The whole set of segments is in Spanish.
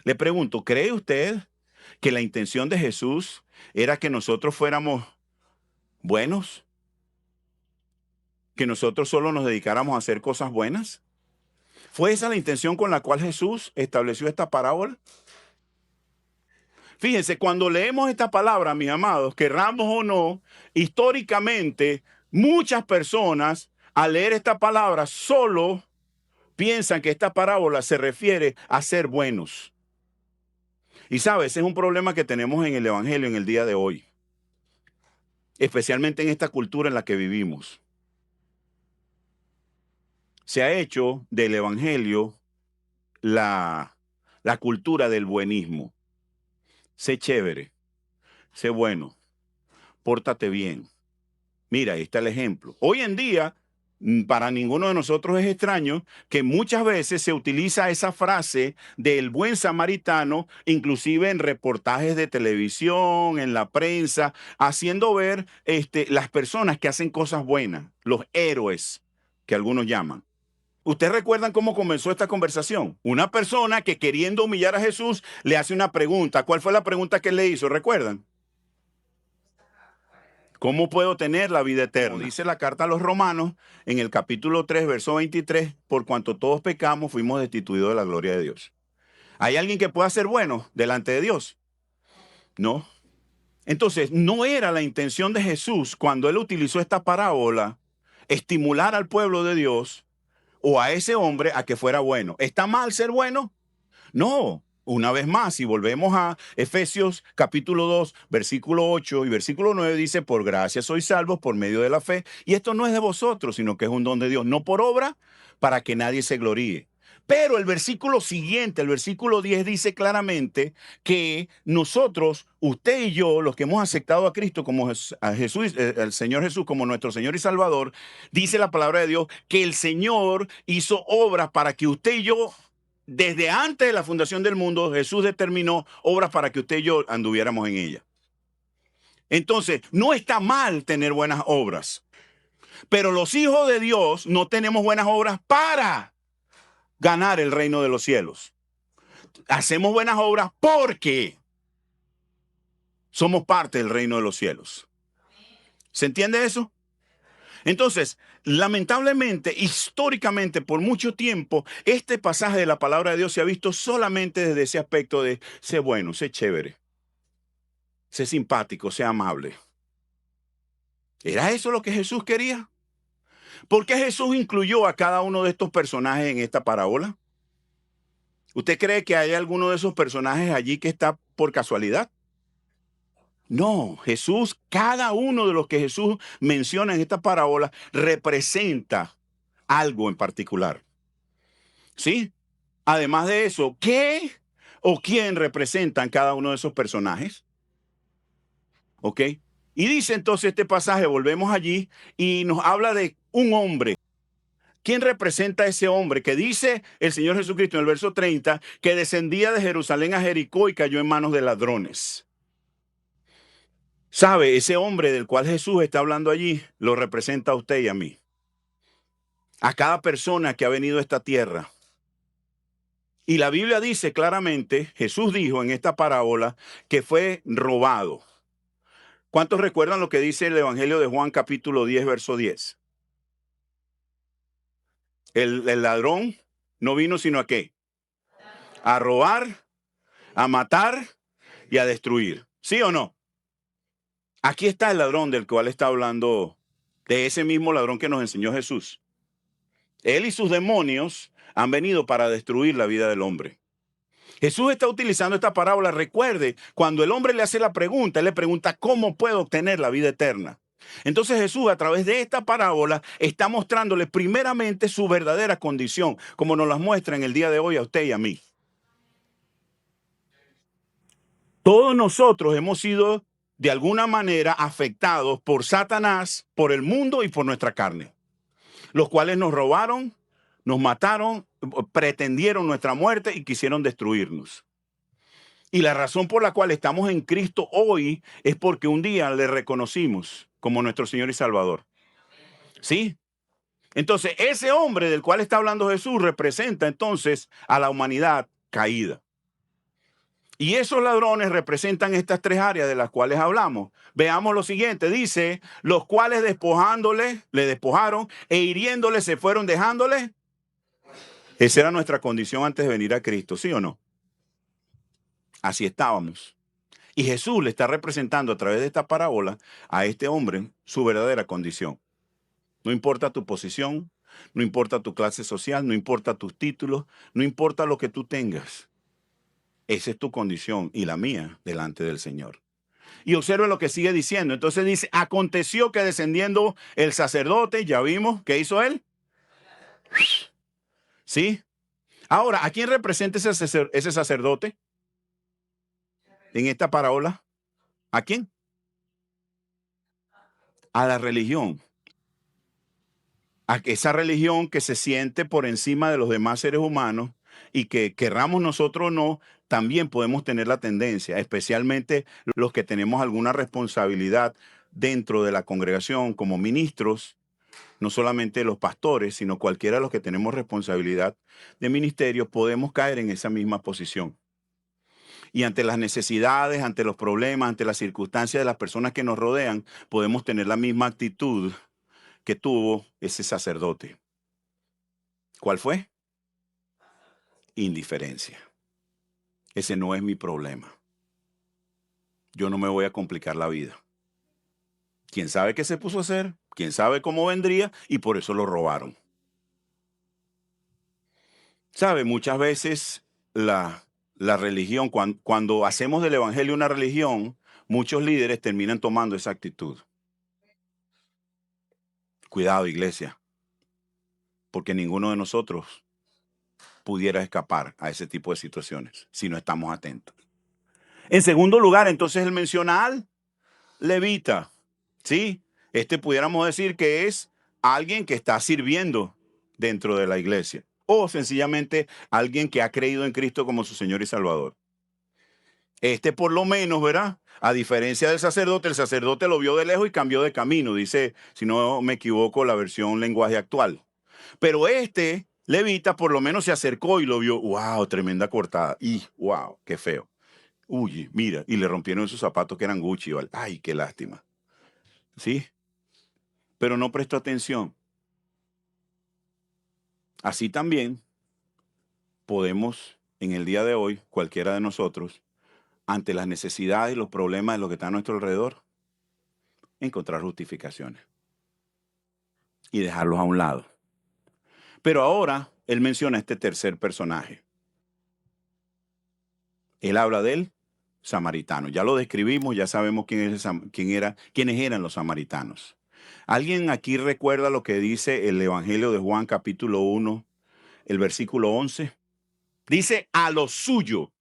Le pregunto, ¿cree usted que la intención de Jesús era que nosotros fuéramos buenos? ¿Que nosotros solo nos dedicáramos a hacer cosas buenas? ¿Fue esa la intención con la cual Jesús estableció esta parábola? Fíjense, cuando leemos esta palabra, mis amados, querramos o no, históricamente, muchas personas al leer esta palabra solo piensan que esta parábola se refiere a ser buenos. Y sabes, ese es un problema que tenemos en el Evangelio en el día de hoy, especialmente en esta cultura en la que vivimos. Se ha hecho del Evangelio la cultura del buenismo. Sé chévere, sé bueno, pórtate bien. Mira, ahí está el ejemplo. Hoy en día, para ninguno de nosotros es extraño que muchas veces se utiliza esa frase del buen samaritano, inclusive en reportajes de televisión, en la prensa, haciendo ver las personas que hacen cosas buenas, los héroes que algunos llaman. ¿Ustedes recuerdan cómo comenzó esta conversación? Una persona que queriendo humillar a Jesús le hace una pregunta. ¿Cuál fue la pregunta que él le hizo? ¿Recuerdan? ¿Cómo puedo tener la vida eterna? Como dice la carta a los Romanos, en el capítulo 3, verso 23, por cuanto todos pecamos, fuimos destituidos de la gloria de Dios. ¿Hay alguien que pueda ser bueno delante de Dios? No. Entonces, no era la intención de Jesús cuando él utilizó esta parábola estimular al pueblo de Dios o a ese hombre a que fuera bueno. ¿Está mal ser bueno? No. Una vez más, si volvemos a Efesios capítulo 2, versículo 8 y versículo 9, dice, por gracia sois salvos por medio de la fe. Y esto no es de vosotros, sino que es un don de Dios, no por obra, para que nadie se gloríe. Pero el versículo siguiente, el versículo 10, dice claramente que nosotros, usted y yo, los que hemos aceptado a Cristo como a Jesús, el Señor Jesús como nuestro Señor y Salvador, dice la palabra de Dios que el Señor hizo obras para que usted y yo, desde antes de la fundación del mundo, Jesús determinó obras para que usted y yo anduviéramos en ella. Entonces, no está mal tener buenas obras, pero los hijos de Dios no tenemos buenas obras para ganar el reino de los cielos. Hacemos buenas obras porque somos parte del reino de los cielos. ¿Se entiende eso? Entonces, lamentablemente, históricamente, por mucho tiempo, este pasaje de la palabra de Dios se ha visto solamente desde ese aspecto de sé bueno, sé chévere, sé simpático, sé amable. ¿Era eso lo que Jesús quería? ¿Por qué Jesús incluyó a cada uno de estos personajes en esta parábola? ¿Usted cree que hay alguno de esos personajes allí que está por casualidad? No, Jesús, cada uno de los que Jesús menciona en esta parábola representa algo en particular. ¿Sí? Además de eso, ¿qué o quién representan cada uno de esos personajes? ¿Ok? Y dice entonces este pasaje, volvemos allí, y nos habla de un hombre. ¿Quién representa a ese hombre que dice el Señor Jesucristo en el verso 30 que descendía de Jerusalén a Jericó y cayó en manos de ladrones? ¿Sabe? Ese hombre del cual Jesús está hablando allí lo representa a usted y a mí. A cada persona que ha venido a esta tierra. Y la Biblia dice claramente, Jesús dijo en esta parábola que fue robado. ¿Cuántos recuerdan lo que dice el Evangelio de Juan capítulo 10, verso 10? El ladrón no vino sino a ¿qué? A robar, a matar y a destruir. ¿Sí o no? Aquí está el ladrón del cual está hablando, de ese mismo ladrón que nos enseñó Jesús. Él y sus demonios han venido para destruir la vida del hombre. Jesús está utilizando esta parábola. Recuerde, cuando el hombre le hace la pregunta, él le pregunta, ¿cómo puedo obtener la vida eterna? Entonces Jesús, a través de esta parábola, está mostrándole primeramente su verdadera condición, como nos las muestra en el día de hoy a usted y a mí. Todos nosotros hemos sido de alguna manera afectados por Satanás, por el mundo y por nuestra carne, los cuales nos robaron, nos mataron, pretendieron nuestra muerte y quisieron destruirnos. Y la razón por la cual estamos en Cristo hoy es porque un día le reconocimos como nuestro Señor y Salvador. ¿Sí? Entonces, ese hombre del cual está hablando Jesús representa entonces a la humanidad caída. Y esos ladrones representan estas tres áreas de las cuales hablamos. Veamos lo siguiente, dice, los cuales despojándole, le despojaron e hiriéndole se fueron dejándole. Esa era nuestra condición antes de venir a Cristo, ¿sí o no? Así estábamos. Y Jesús le está representando a través de esta parábola a este hombre su verdadera condición. No importa tu posición, no importa tu clase social, no importa tus títulos, no importa lo que tú tengas. Esa es tu condición y la mía delante del Señor. Y observen lo que sigue diciendo. Entonces dice, aconteció que descendiendo el sacerdote, ya vimos, ¿qué hizo él? ¿Sí? Ahora, ¿a quién representa ese sacerdote en esta parábola? ¿A quién? A la religión. A esa religión que se siente por encima de los demás seres humanos y que querramos nosotros o no, también podemos tener la tendencia, especialmente los que tenemos alguna responsabilidad dentro de la congregación como ministros, no solamente los pastores, sino cualquiera de los que tenemos responsabilidad de ministerio, podemos caer en esa misma posición. Y ante las necesidades, ante los problemas, ante las circunstancias de las personas que nos rodean, podemos tener la misma actitud que tuvo ese sacerdote. ¿Cuál fue? Indiferencia. Ese no es mi problema. Yo no me voy a complicar la vida. ¿Quién sabe qué se puso a hacer? ¿Quién sabe cómo vendría? Y por eso lo robaron. ¿Sabe? Muchas veces la religión, cuando hacemos del evangelio una religión, muchos líderes terminan tomando esa actitud. Cuidado, iglesia, porque ninguno de nosotros pudiera escapar a ese tipo de situaciones si no estamos atentos. En segundo lugar, entonces él menciona al levita, ¿sí? Pudiéramos decir que es alguien que está sirviendo dentro de la iglesia o sencillamente alguien que ha creído en Cristo como su Señor y Salvador. Por lo menos, ¿verdad? A diferencia del sacerdote, el sacerdote lo vio de lejos y cambió de camino, dice, si no me equivoco, la versión lenguaje actual. Pero levita, por lo menos se acercó y lo vio, wow, tremenda cortada, y wow, qué feo. Uy, mira, y le rompieron sus zapatos que eran Gucci, ¿vale? Ay, qué lástima. ¿Sí? Pero no prestó atención. Así también podemos, en el día de hoy, cualquiera de nosotros, ante las necesidades y los problemas de lo que está a nuestro alrededor, encontrar justificaciones y dejarlos a un lado. Pero ahora él menciona este tercer personaje. Él habla del samaritano. Ya lo describimos, ya sabemos quiénes eran los samaritanos. ¿Alguien aquí recuerda lo que dice el Evangelio de Juan capítulo 1, el versículo 11? Dice a lo suyo.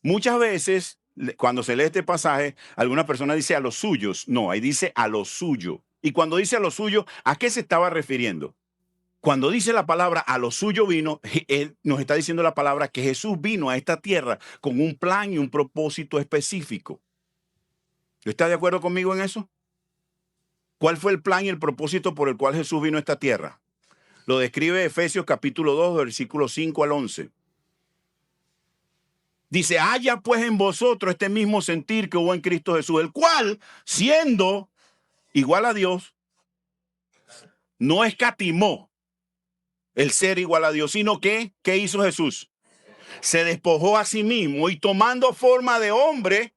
Muchas veces, cuando se lee este pasaje, alguna persona dice a los suyos. No, ahí dice a lo suyo. Y cuando dice a lo suyo, ¿a qué se estaba refiriendo? Cuando dice la palabra a lo suyo vino, él nos está diciendo la palabra que Jesús vino a esta tierra con un plan y un propósito específico. ¿Está de acuerdo conmigo en eso? ¿Cuál fue el plan y el propósito por el cual Jesús vino a esta tierra? Lo describe Efesios capítulo 2, versículos 5 al 11. Dice, haya pues en vosotros este mismo sentir que hubo en Cristo Jesús, el cual, siendo igual a Dios, no escatimó el ser igual a Dios, sino que, ¿qué hizo Jesús? Se despojó a sí mismo y tomando forma de hombre,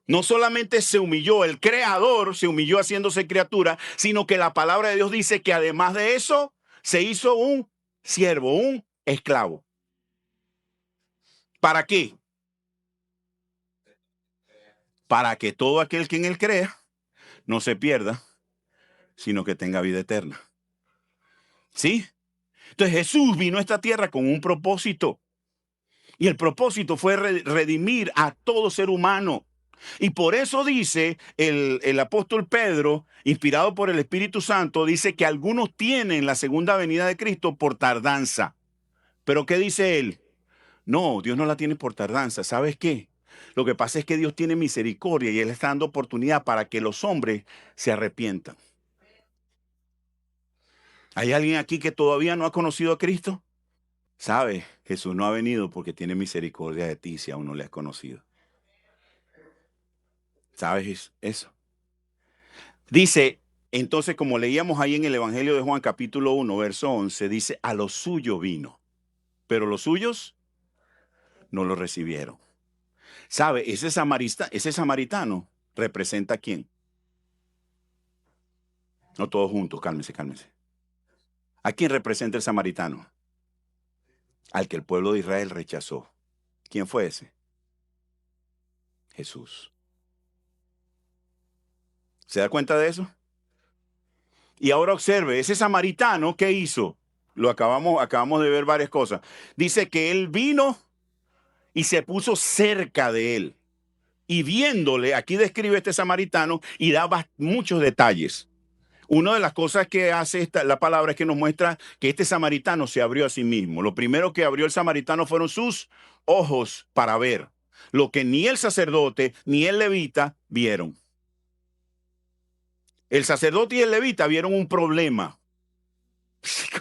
no solamente se humilló, el creador se humilló haciéndose criatura, sino que la palabra de Dios dice que además de eso, se hizo un siervo, un esclavo. ¿Para qué? Para que todo aquel que en él crea no se pierda, sino que tenga vida eterna. ¿Sí? Entonces Jesús vino a esta tierra con un propósito. Y el propósito fue redimir a todo ser humano. Y por eso dice el apóstol Pedro, inspirado por el Espíritu Santo, dice que algunos tienen la segunda venida de Cristo por tardanza. ¿Pero qué dice él? No, Dios no la tiene por tardanza. ¿Sabes qué? Lo que pasa es que Dios tiene misericordia y Él está dando oportunidad para que los hombres se arrepientan. ¿Hay alguien aquí que todavía no ha conocido a Cristo? ¿Sabe? Jesús no ha venido porque tiene misericordia de ti si aún no le has conocido. ¿Sabes eso? Dice, entonces, como leíamos ahí en el Evangelio de Juan capítulo 1, verso 11, dice, a lo suyo vino, pero los suyos no lo recibieron. ¿Sabe? Ese samaritano representa a quién. No todos juntos, cálmese, cálmese. ¿A quién representa el samaritano? Al que el pueblo de Israel rechazó. ¿Quién fue ese? Jesús. ¿Se da cuenta de eso? Y ahora observe, ese samaritano, ¿qué hizo? Acabamos de ver varias cosas. Dice que él vino y se puso cerca de él. Y viéndole, aquí describe este samaritano y da muchos detalles. Una de las cosas que hace la palabra es que nos muestra que este samaritano se abrió a sí mismo. Lo primero que abrió el samaritano fueron sus ojos para ver. Lo que ni el sacerdote ni el levita vieron. El sacerdote y el levita vieron un problema.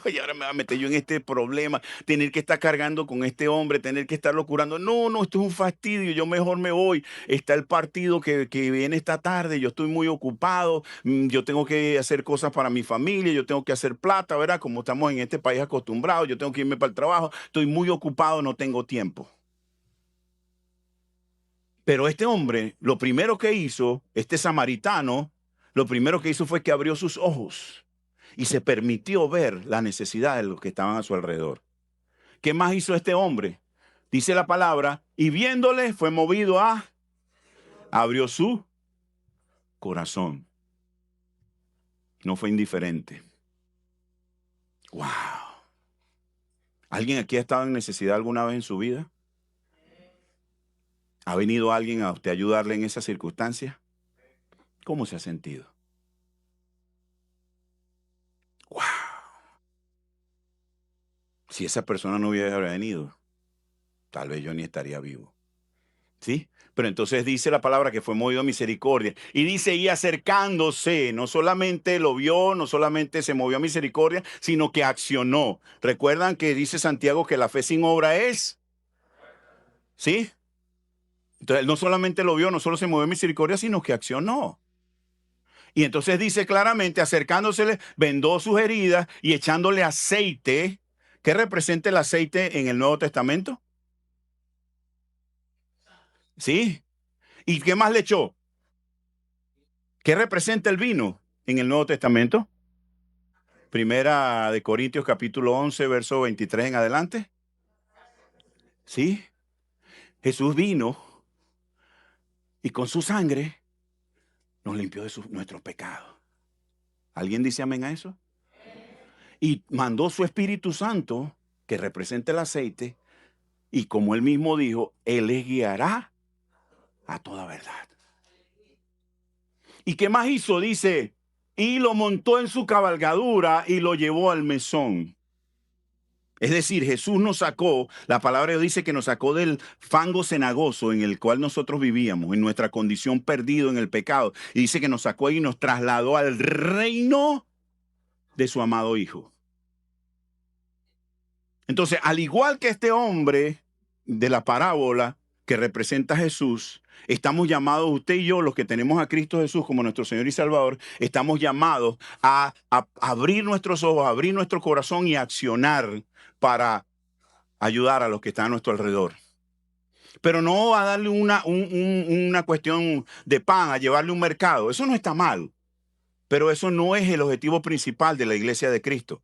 Y ahora me va a meter yo en este problema, tener que estar cargando con este hombre, tener que estarlo curando. No, esto es un fastidio, yo mejor me voy. Está el partido que viene esta tarde, yo estoy muy ocupado, yo tengo que hacer cosas para mi familia, yo tengo que hacer plata, ¿verdad? Como estamos en este país acostumbrados, yo tengo que irme para el trabajo, estoy muy ocupado, no tengo tiempo. Pero este hombre, lo primero que hizo, este samaritano, lo primero que hizo fue que abrió sus ojos y se permitió ver la necesidad de los que estaban a su alrededor. ¿Qué más hizo este hombre? Dice la palabra, y viéndole fue movido abrió su corazón. No fue indiferente. ¡Wow! ¿Alguien aquí ha estado en necesidad alguna vez en su vida? ¿Ha venido alguien a usted a ayudarle en esa circunstancia? ¿Cómo se ha sentido? ¡Wow! Si esa persona no hubiera venido, tal vez yo ni estaría vivo. ¿Sí? Pero entonces dice la palabra que fue movido a misericordia. Y dice, y acercándose, no solamente lo vio, no solamente se movió a misericordia, sino que accionó. ¿Recuerdan que dice Santiago que la fe sin obra es? ¿Sí? Entonces él no solamente lo vio, no solo se movió a misericordia, sino que accionó. Y entonces dice claramente, acercándosele, vendó sus heridas y echándole aceite. ¿Qué representa el aceite en el Nuevo Testamento? ¿Sí? ¿Y qué más le echó? ¿Qué representa el vino en el Nuevo Testamento? Primera de Corintios capítulo 11, verso 23 en adelante. ¿Sí? Jesús vino y con su sangre nos limpió de nuestros pecados. ¿Alguien dice amén a eso? Y mandó su Espíritu Santo, que representa el aceite, y como él mismo dijo, él les guiará a toda verdad. ¿Y qué más hizo? Dice, y lo montó en su cabalgadura y lo llevó al mesón. Es decir, Jesús nos sacó, la palabra de Dios dice que nos sacó del fango cenagoso en el cual nosotros vivíamos, en nuestra condición perdido en el pecado. Y dice que nos sacó y nos trasladó al reino de su amado Hijo. Entonces, al igual que este hombre de la parábola que representa a Jesús, estamos llamados, usted y yo, los que tenemos a Cristo Jesús como nuestro Señor y Salvador, estamos llamados a abrir nuestros ojos, a abrir nuestro corazón y a accionar para ayudar a los que están a nuestro alrededor. Pero no a darle una cuestión de pan, a llevarle un mercado. Eso no está mal. Pero eso no es el objetivo principal de la iglesia de Cristo.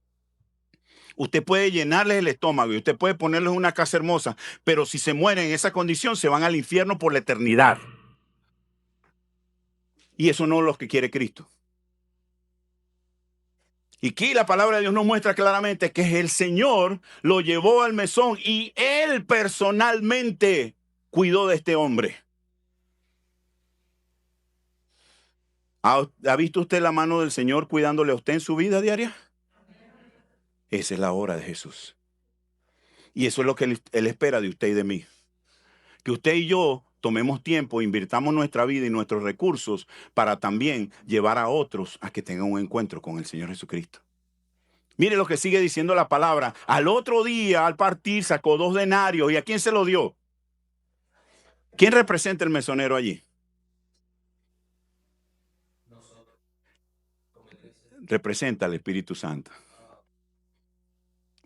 Usted puede llenarles el estómago y usted puede ponerles una casa hermosa, pero si se mueren en esa condición, se van al infierno por la eternidad. Y eso no es lo que quiere Cristo. Y aquí la palabra de Dios nos muestra claramente que el Señor lo llevó al mesón y él personalmente cuidó de este hombre. ¿Ha visto usted la mano del Señor cuidándole a usted en su vida diaria? Esa es la obra de Jesús. Y eso es lo que Él espera de usted y de mí. Que usted y yo tomemos tiempo, invirtamos nuestra vida y nuestros recursos para también llevar a otros a que tengan un encuentro con el Señor Jesucristo. Mire lo que sigue diciendo la palabra. Al otro día, al partir, sacó 2 denarios. ¿Y a quién se lo dio? ¿Quién representa el mesonero allí? Representa al Espíritu Santo.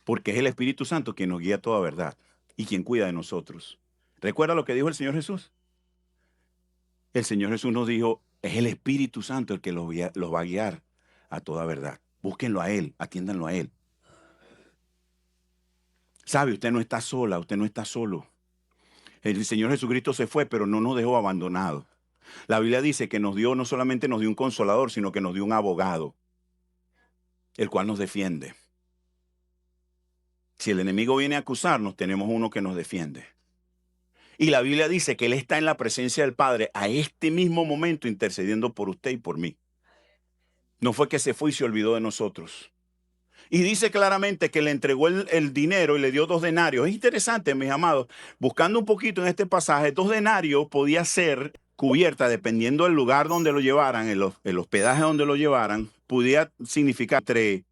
Porque es el Espíritu Santo quien nos guía a toda verdad y quien cuida de nosotros. ¿Recuerda lo que dijo el Señor Jesús? El Señor Jesús nos dijo, es el Espíritu Santo el que los va a guiar a toda verdad. Búsquenlo a Él, atiéndanlo a Él. Sabe, usted no está sola, usted no está solo. El Señor Jesucristo se fue, pero no nos dejó abandonados. La Biblia dice que nos dio, no solamente nos dio un consolador, sino que nos dio un abogado, el cual nos defiende. Si el enemigo viene a acusarnos, tenemos uno que nos defiende. Y la Biblia dice que Él está en la presencia del Padre a este mismo momento intercediendo por usted y por mí. No fue que se fue y se olvidó de nosotros. Y dice claramente que le entregó el dinero y le dio 2 denarios. Es interesante, mis amados, buscando un poquito en este pasaje, 2 denarios podía ser cubierta, dependiendo del lugar donde lo llevaran, el hospedaje donde lo llevaran, podía significar entre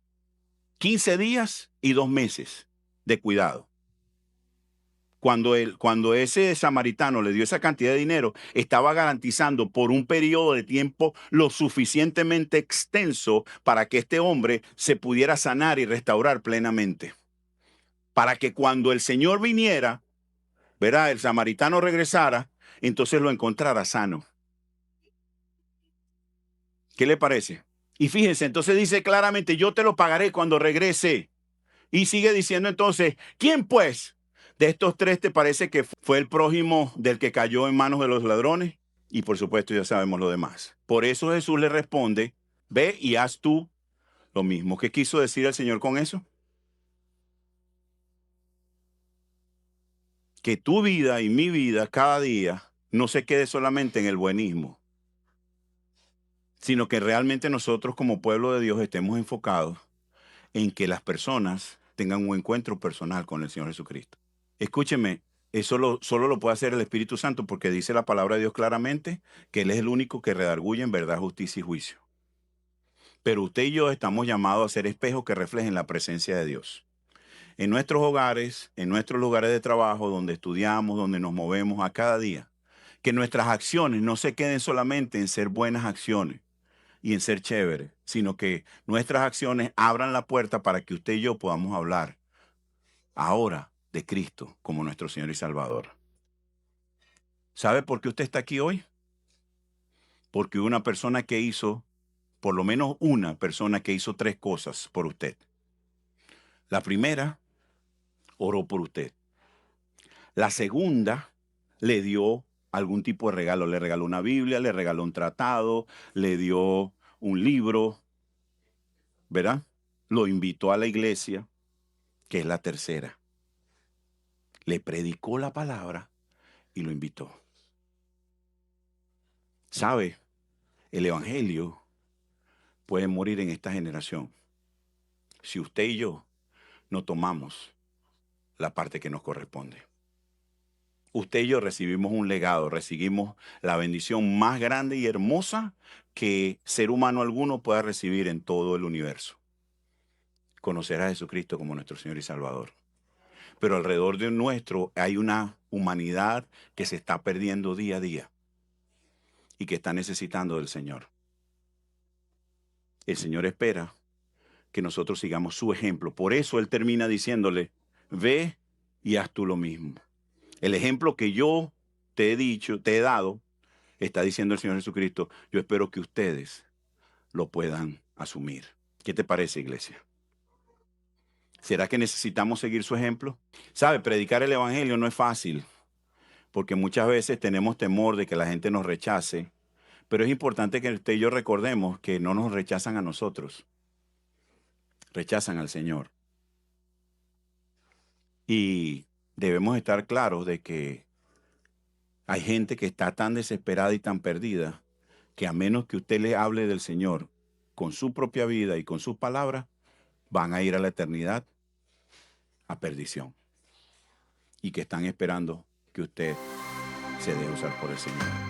15 días y 2 meses de cuidado. Cuando ese samaritano le dio esa cantidad de dinero, estaba garantizando por un periodo de tiempo lo suficientemente extenso para que este hombre se pudiera sanar y restaurar plenamente. Para que cuando el Señor viniera, verá, el samaritano regresara, entonces lo encontrara sano. ¿Qué le parece? Y fíjense, entonces dice claramente, yo te lo pagaré cuando regrese. Y sigue diciendo entonces, ¿quién pues de estos 3 te parece que fue el prójimo del que cayó en manos de los ladrones? Y por supuesto ya sabemos lo demás. Por eso Jesús le responde, ve y haz tú lo mismo. ¿Qué quiso decir el Señor con eso? Que tu vida y mi vida cada día no se quede solamente en el buenismo, sino que realmente nosotros como pueblo de Dios estemos enfocados en que las personas tengan un encuentro personal con el Señor Jesucristo. Escúcheme, eso solo lo puede hacer el Espíritu Santo porque dice la palabra de Dios claramente que Él es el único que redarguye en verdad, justicia y juicio. Pero usted y yo estamos llamados a ser espejos que reflejen la presencia de Dios. En nuestros hogares, en nuestros lugares de trabajo, donde estudiamos, donde nos movemos a cada día. Que nuestras acciones no se queden solamente en ser buenas acciones y en ser chéveres, sino que nuestras acciones abran la puerta para que usted y yo podamos hablar ahora de Cristo como nuestro Señor y Salvador. ¿Sabe por qué usted está aquí hoy? Porque una persona que hizo, por lo menos una persona que hizo 3 cosas por usted. La primera, oró por usted. La segunda, le dio algún tipo de regalo. Le regaló una Biblia, le regaló un tratado, le dio un libro, ¿verdad? Lo invitó a la iglesia, que es la tercera. Le predicó la palabra y lo invitó. ¿Sabe? El evangelio puede morir en esta generación si usted y yo no tomamos la parte que nos corresponde. Usted y yo recibimos un legado, recibimos la bendición más grande y hermosa que ser humano alguno pueda recibir en todo el universo. Conocer a Jesucristo como nuestro Señor y Salvador. Pero alrededor de nuestro hay una humanidad que se está perdiendo día a día y que está necesitando del Señor. El Señor espera que nosotros sigamos su ejemplo. Por eso Él termina diciéndole, ve y haz tú lo mismo. El ejemplo que yo te he dicho, te he dado, está diciendo el Señor Jesucristo, yo espero que ustedes lo puedan asumir. ¿Qué te parece, iglesia? ¿Será que necesitamos seguir su ejemplo? ¿Sabe? Predicar el evangelio no es fácil, porque muchas veces tenemos temor de que la gente nos rechace, pero es importante que usted y yo recordemos que no nos rechazan a nosotros, rechazan al Señor. Y debemos estar claros de que hay gente que está tan desesperada y tan perdida que a menos que usted le hable del Señor con su propia vida y con sus palabras, van a ir a la eternidad a perdición. Y que están esperando que usted se deje usar por el Señor.